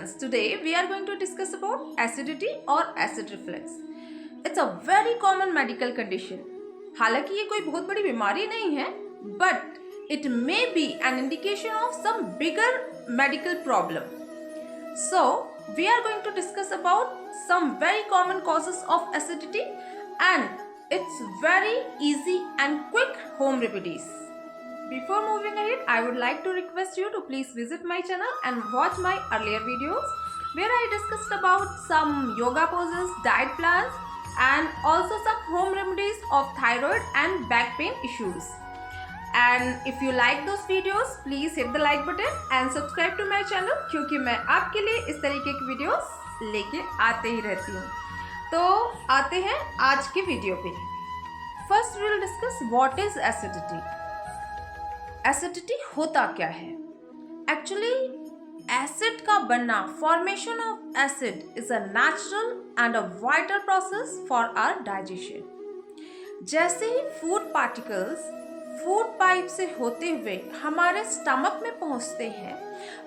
students, today we are going to discuss about acidity or acid reflux. It's a very common medical condition. हालांकि ये कोई बहुत बड़ी बीमारी नहीं है, but it may be an indication of some bigger medical problem. So we are going to discuss about some very common causes of acidity and its very easy and quick home remedies. Before moving ahead, I would like to request you to please visit my channel and watch my earlier videos where I discussed about some yoga poses, diet plans and also some home remedies of thyroid and back pain issues. And if you like those videos, please hit the like button and subscribe to my channel क्योंकि मैं आपके लिए इस तरीके की videos लेके आते ही रहती हूँ। तो आते हैं आज के वीडियो पे। First we will discuss what is acidity. Acidity होता क्या है? एक्चुअली एसिड का बनना, formation of acid is a natural and a vital process for our digestion. जैसे ही फूड पार्टिकल्स फूड पाइप से होते हुए हमारे स्टमक में पहुंचते हैं,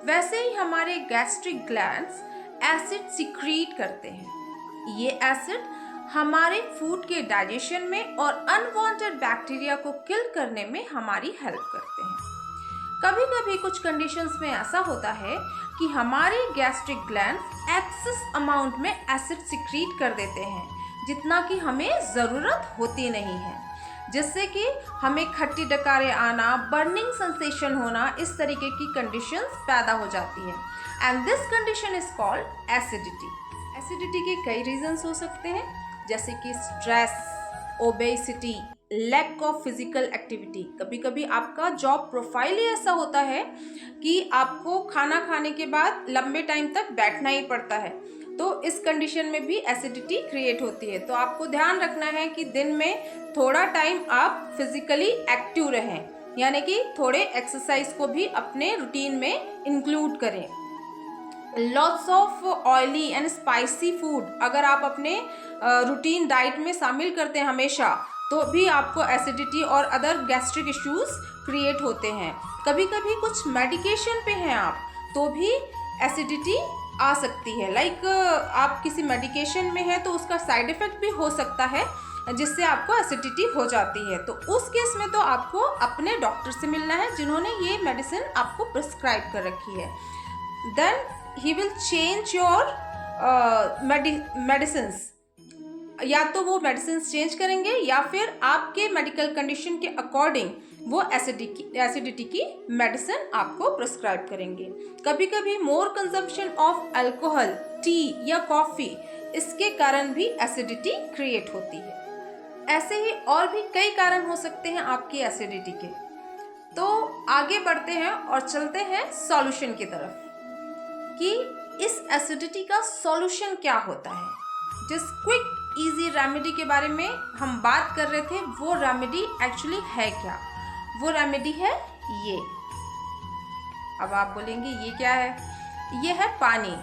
वैसे ही हमारे गैस्ट्रिक ग्लैंड्स एसिड सिक्रीट करते हैं। ये एसिड हमारे फूड के डाइजेशन में और अनवांटेड बैक्टीरिया को किल करने में हमारी हेल्प करते हैं। कभी कभी कुछ कंडीशंस में ऐसा होता है कि हमारे गैस्ट्रिक ग्लैंड्स एक्सेस अमाउंट में एसिड सिक्रीट कर देते हैं, जितना कि हमें ज़रूरत होती नहीं है, जिससे कि हमें खट्टी डकारें आना, बर्निंग सेंसेशन होना, इस तरीके की कंडीशंस पैदा हो जाती है। And this condition is called acidity. Acidity के कई रीजंस हो सकते हैं, जैसे कि stress, obesity, lack of physical activity. कभी कभी आपका जॉब प्रोफाइल ही ऐसा होता है कि आपको खाना खाने के बाद लंबे टाइम तक बैठना ही पड़ता है, तो इस कंडीशन में भी एसिडिटी क्रिएट होती है। तो आपको ध्यान रखना है कि दिन में थोड़ा टाइम आप फिजिकली एक्टिव रहें, यानी कि थोड़े एक्सरसाइज को भी अपने रूटीन में इंक्लूड करें। Lots of oily and spicy food अगर आप अपने रूटीन डाइट में शामिल करते हैं हमेशा, तो भी आपको एसिडिटी और अदर गैस्ट्रिक इश्यूज क्रिएट होते हैं। कभी कभी कुछ मेडिकेशन पे हैं आप, तो भी एसिडिटी आ सकती है। लाइक आप किसी मेडिकेशन में हैं तो उसका साइड इफ़ेक्ट भी हो सकता है, जिससे आपको एसिडिटी हो जाती है। तो उस केस में तो आपको अपने डॉक्टर से मिलना है जिन्होंने ये मेडिसिन आपको प्रिस्क्राइब कर रखी है। Then he will change your medicines, या तो वो मेडिसिन चेंज करेंगे या फिर आपके मेडिकल कंडीशन के अकॉर्डिंग वो एसिडिटी की मेडिसिन आपको प्रिस्क्राइब करेंगे। कभी कभी more consumption of alcohol, tea या कॉफ़ी, इसके कारण भी एसिडिटी क्रिएट होती है। ऐसे ही और भी कई कारण हो सकते हैं आपकी एसिडिटी के। तो आगे बढ़ते हैं और चलते हैं सॉल्यूशन की तरफ कि इस एसिडिटी का सॉल्यूशन क्या होता है। जिस क्विक इजी रेमेडी के बारे में हम बात कर रहे थे, वो रेमेडी एक्चुअली है क्या? वो रेमेडी है ये। अब आप बोलेंगे ये क्या है? ये है पानी।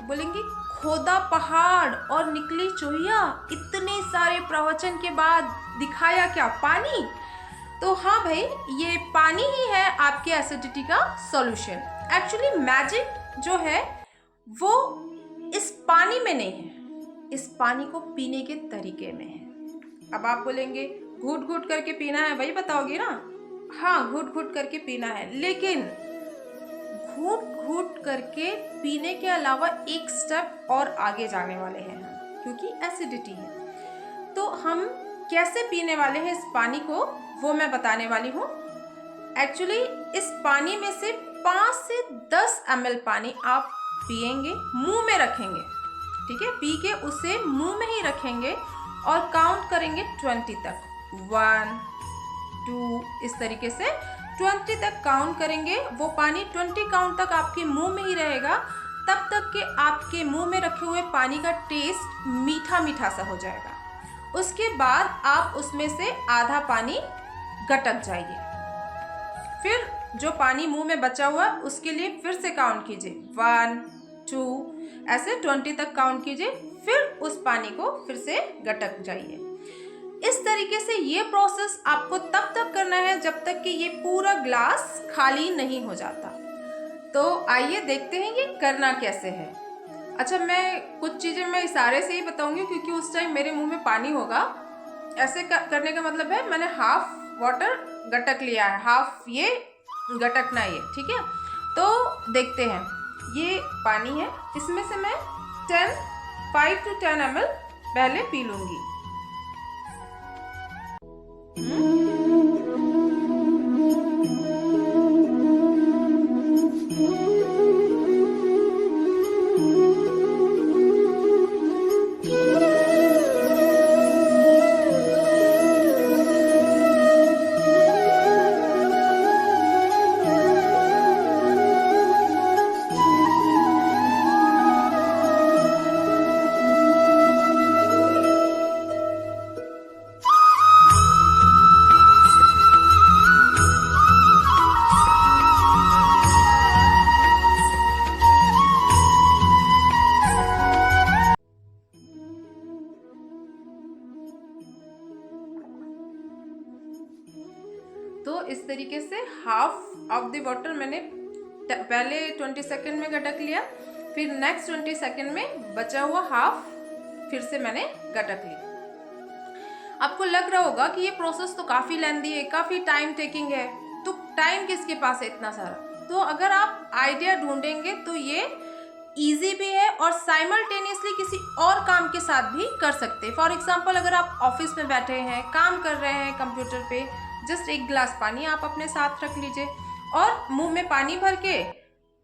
बोलेंगे खोदा पहाड़ और निकली चूहिया, इतने सारे प्रवचन के बाद दिखाया क्या? पानी। तो हाँ भाई, ये पानी ही है आपके एसिडिटी का सॉल्यूशन। एक्चुअली मैजिक जो है वो इस पानी में नहीं है, इस पानी को पीने के तरीके में है। अब आप बोलेंगे घूट घूट करके पीना है, वही बताओगे ना? हाँ, घूट घूट करके पीना है, लेकिन घूट घूट करके पीने के अलावा एक स्टेप और आगे जाने वाले हैं हम, क्योंकि एसिडिटी है। तो हम कैसे पीने वाले हैं इस पानी को, वो मैं बताने वाली हूँ। एक्चुअली इस पानी में से 5 से 10 ml पानी आप पिएंगे, मुंह में रखेंगे, ठीक है? पी के उसे मुंह में ही रखेंगे और काउंट करेंगे 20 तक। 1 2 इस तरीके से 20 तक काउंट करेंगे। वो पानी 20 काउंट तक आपके मुंह में ही रहेगा, तब तक कि आपके मुंह में रखे हुए पानी का टेस्ट मीठा मीठा सा हो जाएगा। उसके बाद आप उसमें से आधा पानी गटक जाइए। फिर जो पानी मुंह में बचा हुआ उसके लिए फिर से काउंट कीजिए, 1 2 ऐसे 20 तक काउंट कीजिए, फिर उस पानी को फिर से गटक जाइए। इस तरीके से ये प्रोसेस आपको तब तक करना है जब तक कि ये पूरा ग्लास खाली नहीं हो जाता। तो आइए देखते हैं ये करना कैसे है। अच्छा, मैं कुछ चीज़ें मैं इशारे से ही बताऊंगी क्योंकि उस टाइम मेरे मुंह में पानी होगा। ऐसे करने का मतलब है मैंने हाफ वाटर गटक लिया है, हाफ ये गटकना है, ठीक है। तो देखते हैं, ये पानी है, इसमें से मैं 5 to 10 ml पहले पी लूंगी। तो इस तरीके से हाफ ऑफ द वाटर मैंने पहले 20 सेकेंड में गटक लिया, फिर नेक्स्ट 20 सेकेंड में बचा हुआ हाफ फिर से मैंने गटक लिया। आपको लग रहा होगा कि ये प्रोसेस तो काफ़ी लेंदी है, काफ़ी टाइम टेकिंग है, तो टाइम किसके पास है इतना सारा? तो अगर आप आइडिया ढूंढेंगे तो ये ईजी भी है और साइमल्टेनियसली किसी और काम के साथ भी कर सकते हैं। फॉर एग्जाम्पल, अगर आप ऑफिस में बैठे हैं, काम कर रहे हैं कंप्यूटर पे, जस्ट एक गिलास पानी आप अपने साथ रख लीजिए और मुंह में पानी भर के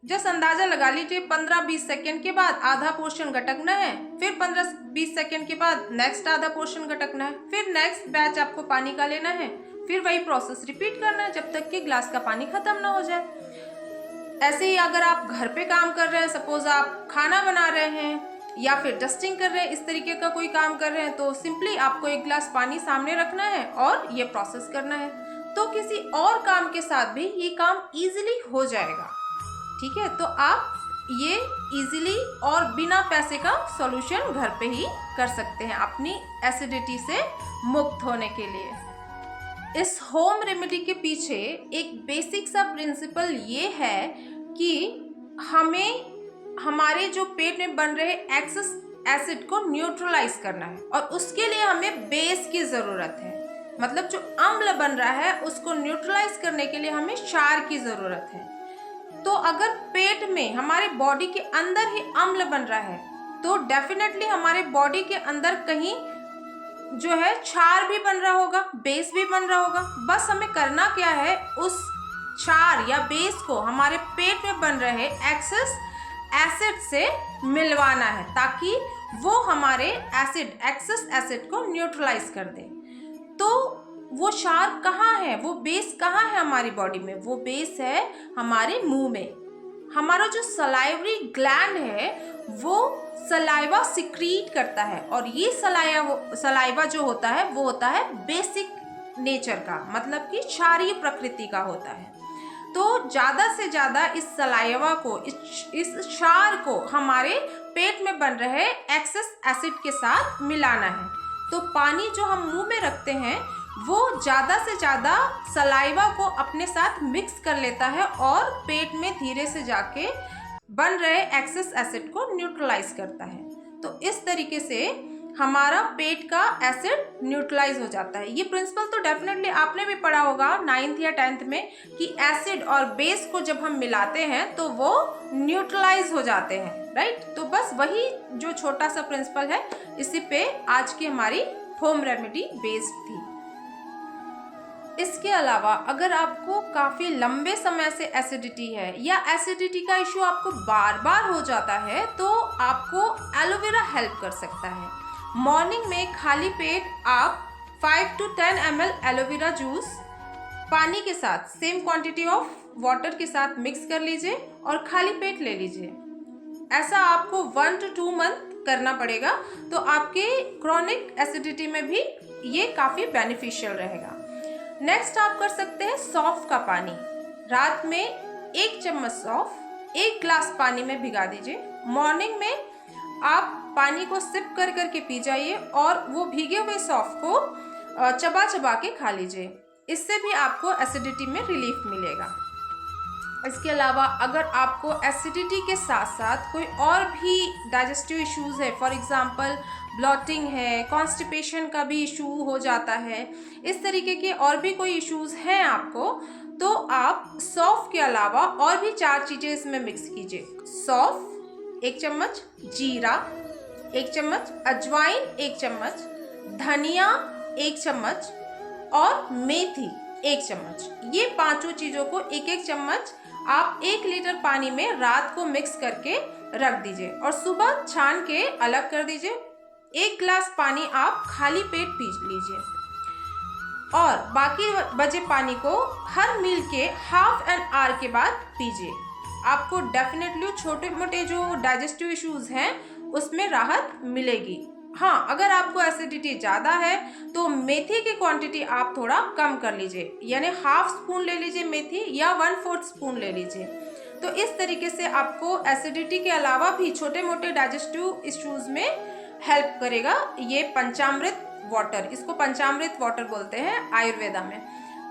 जस्ट अंदाजा लगा लीजिए 15-20 सेकेंड के बाद आधा पोर्शन गटकना है, फिर 15-20 सेकेंड के बाद नेक्स्ट आधा पोर्शन गटकना है, फिर नेक्स्ट बैच आपको पानी का लेना है, फिर वही प्रोसेस रिपीट करना है जब तक कि गिलास का पानी खत्म ना हो जाए। ऐसे ही अगर आप घर पे काम कर रहे हैं, सपोज आप खाना बना रहे हैं या फिर डस्टिंग कर रहे हैं, इस तरीके का कोई काम कर रहे हैं, तो सिंपली आपको एक गिलास पानी सामने रखना है और ये प्रोसेस करना है। तो किसी और काम के साथ भी ये काम इजीली हो जाएगा, ठीक है। तो आप ये इजीली और बिना पैसे का सॉल्यूशन घर पे ही कर सकते हैं अपनी एसिडिटी से मुक्त होने के लिए। इस होम रेमेडी के पीछे एक बेसिक सा प्रिंसिपल ये है कि हमें हमारे जो पेट में बन रहे एक्सेस एसिड को न्यूट्रलाइज करना है और उसके लिए हमें बेस की ज़रूरत है। मतलब जो अम्ल बन रहा है उसको न्यूट्रलाइज करने के लिए हमें क्षार की ज़रूरत है। तो अगर पेट में हमारे बॉडी के अंदर ही अम्ल बन रहा है तो डेफिनेटली हमारे बॉडी के अंदर कहीं जो है क्षार भी बन रहा होगा, बेस भी बन रहा होगा। बस हमें करना क्या है, उस क्षार या बेस को हमारे पेट में बन रहे एक्सेस एसिड से मिलवाना है ताकि वो हमारे एक्सेस एसिड को न्यूट्रलाइज कर दे। तो वो क्षार कहाँ है, वो बेस कहाँ है हमारी बॉडी में? वो बेस है हमारे मुंह में। हमारा जो सलाइवरी ग्लैंड है वो सलाइवा सिक्रीट करता है और ये सलाइवा जो होता है वो होता है बेसिक नेचर का, मतलब कि क्षारीय प्रकृति का होता है। तो ज़्यादा से ज़्यादा इस सलाइवा को, इस क्षार को हमारे पेट में बन रहे एक्सेस एसिड के साथ मिलाना है। तो पानी जो हम मुंह में रखते हैं वो ज़्यादा से ज़्यादा सलाइवा को अपने साथ मिक्स कर लेता है और पेट में धीरे से जाके बन रहे एक्सेस एसिड को न्यूट्रलाइज करता है। तो इस तरीके से हमारा पेट का एसिड न्यूट्रलाइज हो जाता है। ये प्रिंसिपल तो डेफिनेटली आपने भी पढ़ा होगा 9th या 10th में कि एसिड और बेस को जब हम मिलाते हैं तो वो न्यूट्रलाइज हो जाते हैं, राइट। तो बस वही जो छोटा सा प्रिंसिपल है, इसी पे आज की हमारी होम रेमेडी बेस्ड थी। इसके अलावा अगर आपको काफ़ी लंबे समय से एसिडिटी है या एसिडिटी का इशू आपको बार बार हो जाता है तो आपको एलोवेरा हेल्प कर सकता है। मॉर्निंग में खाली पेट आप 5 to 10 ml एलोवेरा जूस पानी के साथ सेम क्वांटिटी ऑफ वाटर के साथ मिक्स कर लीजिए और खाली पेट ले लीजिए। ऐसा आपको 1 to 2 मंथ करना पड़ेगा तो आपके क्रॉनिक एसिडिटी में भी ये काफ़ी बेनिफिशियल रहेगा। नेक्स्ट आप कर सकते हैं सौंफ का पानी। रात में 1 चम्मच सौंफ 1 ग्लास पानी में भिगा दीजिए। मॉर्निंग में आप पानी को सिप कर करके पी जाइए और वो भीगे हुए सौंफ को चबा चबा के खा लीजिए। इससे भी आपको एसिडिटी में रिलीफ मिलेगा। इसके अलावा अगर आपको एसिडिटी के साथ साथ कोई और भी डाइजेस्टिव इश्यूज़ है, फॉर एग्जांपल ब्लॉटिंग है, कॉन्स्टिपेशन का भी इशू हो जाता है, इस तरीके के और भी कोई इश्यूज़ हैं आपको, तो आप सौंफ के अलावा और भी 4 चीज़ें इसमें मिक्स कीजिए। सौंफ 1 चम्मच, जीरा 1 चम्मच, अजवाइन 1 चम्मच, धनिया 1 चम्मच और मेथी 1 चम्मच। ये पांचों चीज़ों को 1-1 चम्मच आप 1 लीटर पानी में रात को मिक्स करके रख दीजिए और सुबह छान के अलग कर दीजिए। 1 गिलास पानी आप खाली पेट पी लीजिए और बाकी बचे पानी को हर मील के हाफ एन आवर के बाद पीजिए। आपको डेफिनेटली छोटे मोटे जो डाइजेस्टिव इश्यूज़ हैं उसमें राहत मिलेगी। हाँ, अगर आपको एसिडिटी ज़्यादा है तो मेथी की क्वांटिटी आप थोड़ा कम कर लीजिए, यानी हाफ स्पून ले लीजिए मेथी या 1/4 स्पून ले लीजिए। तो इस तरीके से आपको एसिडिटी के अलावा भी छोटे मोटे डाइजेस्टिव इश्यूज़ में हेल्प करेगा ये पंचामृत वाटर। इसको पंचामृत वाटर बोलते हैं आयुर्वेदा में।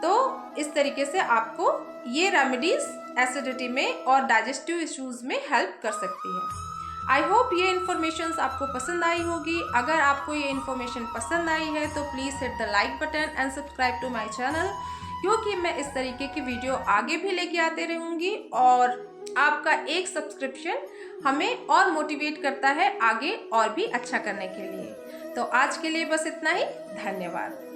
तो इस तरीके से आपको ये रेमेडीज एसिडिटी में और डाइजेस्टिव इश्यूज़ में हेल्प कर सकती है। आई होप ये इन्फॉर्मेशन आपको पसंद आई होगी। अगर आपको ये इन्फॉर्मेशन पसंद आई है तो please hit the like button and subscribe to my channel, क्योंकि मैं इस तरीके की वीडियो आगे भी लेके आते रहूँगी और आपका एक सब्सक्रिप्शन हमें और मोटिवेट करता है आगे और भी अच्छा करने के लिए। तो आज के लिए बस इतना ही। धन्यवाद।